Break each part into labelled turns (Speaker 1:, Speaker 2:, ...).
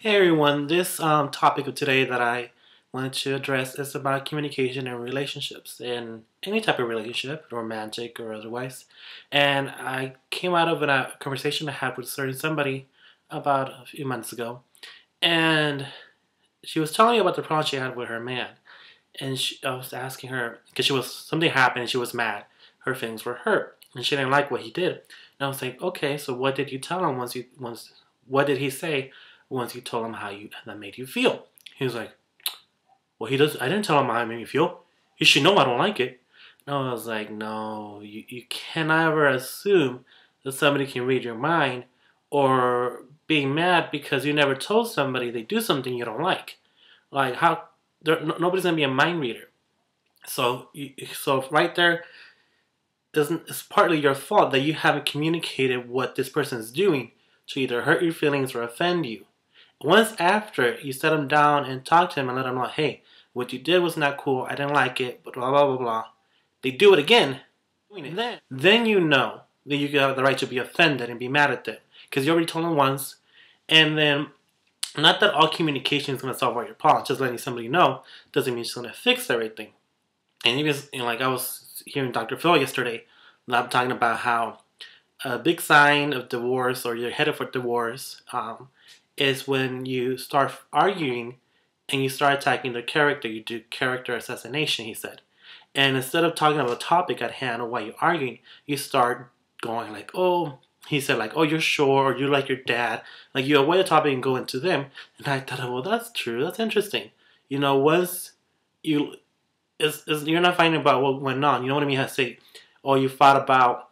Speaker 1: Hey everyone, this topic of today that I wanted to address is about communication and relationships in any type of relationship, romantic or otherwise. And I came out of a conversation I had with certain somebody about a few months ago, and she was telling me about the problem she had with her man. And I was asking her because something happened and she was mad. Her feelings were hurt, and she didn't like what he did. And I was like, okay, so what did you tell him what did he say once you told him that made you feel? He was like, well, he does. I didn't tell him how it made me feel. He should know I don't like it. And I was like, no, you cannot ever assume that somebody can read your mind or being mad because you never told somebody they do something you don't like. Like how nobody's gonna be a mind reader. So right there, it's partly your fault that you haven't communicated what this person is doing to either hurt your feelings or offend you. Once after you set them down and talk to them and let them know, hey, what you did was not cool, I didn't like it, but blah blah blah blah. They do it again, then you know that you have the right to be offended and be mad at them because you already told them once, and then not that all communication is going to solve all your problems. Just letting somebody know doesn't mean it's going to fix everything. And even like I was hearing Dr. Phil yesterday, talking about how a big sign of divorce or you're headed for divorce is when you start arguing and you start attacking their character. You do character assassination, he said. And instead of talking about the topic at hand or why you're arguing, you start going like, oh, he said like, oh, you're sure, or you like your dad. Like you avoid the topic and go into them. And I thought, well, that's true. That's interesting. You know, once you, you're not fighting about what went on. You know what I mean? I say, oh, you fought about,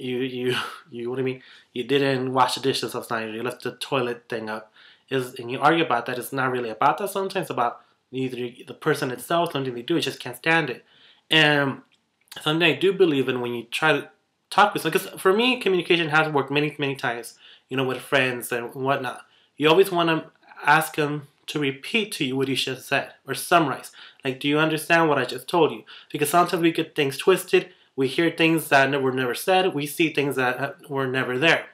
Speaker 1: what I mean? You didn't wash the dishes last night. You left the toilet thing up. And you argue about that. It's not really about that. Sometimes it's about either the person itself, something they do, you just can't stand it. And something I do believe in when you try to talk with someone, because for me, communication has worked many, many times, you know, with friends and whatnot. You always want to ask them to repeat to you what you just said or summarize. Like, do you understand what I just told you? Because sometimes we get things twisted. We hear things that were never said. We see things that were never there.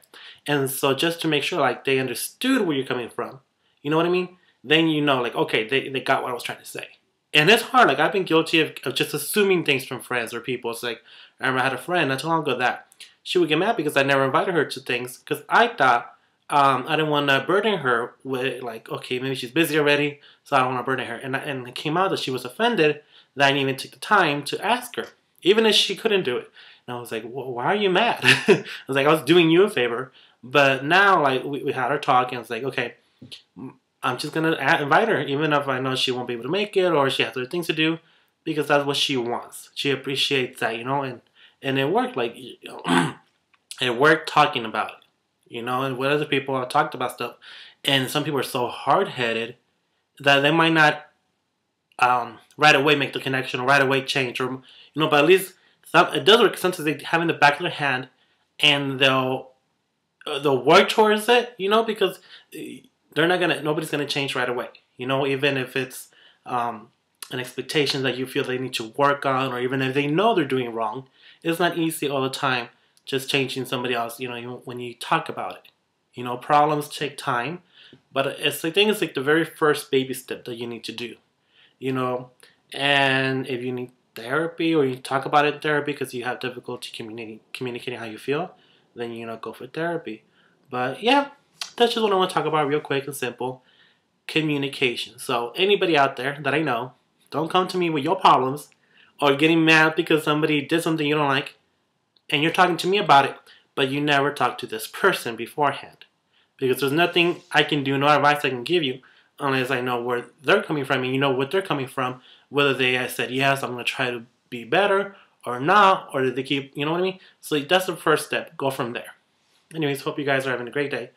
Speaker 1: And so just to make sure, like, they understood where you're coming from, you know what I mean? Then you know, like, okay, they got what I was trying to say. And it's hard. Like, I've been guilty of just assuming things from friends or people. It's like, I remember I had a friend not too long ago that she would get mad because I never invited her to things because I thought I didn't want to burden her with, like, okay, maybe she's busy already, so I don't want to burden her. And it came out that she was offended that I didn't even take the time to ask her, even if she couldn't do it. And I was like, well, why are you mad? I was like, I was doing you a favor. But now, like, we had our talk, and it's like, okay, I'm just going to invite her, even if I know she won't be able to make it or she has other things to do, because that's what she wants. She appreciates that, you know, and it worked, like, you know, it worked talking about it, you know, and with other people I talked about stuff, and some people are so hard-headed that they might not right away make the connection or right away change, or, you know, but at least it does work. Sometimes they have in the back of their hand, and they'll work towards it, you know, because nobody's gonna change right away, you know, even if it's an expectation that you feel they need to work on, or even if they know they're doing wrong. It's not easy all the time just changing somebody else, you know, when you talk about it. You know, problems take time, but I think it's like the very first baby step that you need to do, you know. And if you need therapy or you talk about it in therapy because you have difficulty communicating how you feel, then, you know, go for therapy. But yeah, that's just what I want to talk about real quick and simple. Communication. So anybody out there that I know, don't come to me with your problems or getting mad because somebody did something you don't like and you're talking to me about it, but you never talk to this person beforehand. Because there's nothing I can do, no advice I can give you unless I know where they're coming from and you know what they're coming from, whether they said, yes, I'm going to try to be better or not, or did they keep, you know what I mean? So that's the first step. Go from there. Anyways, hope you guys are having a great day.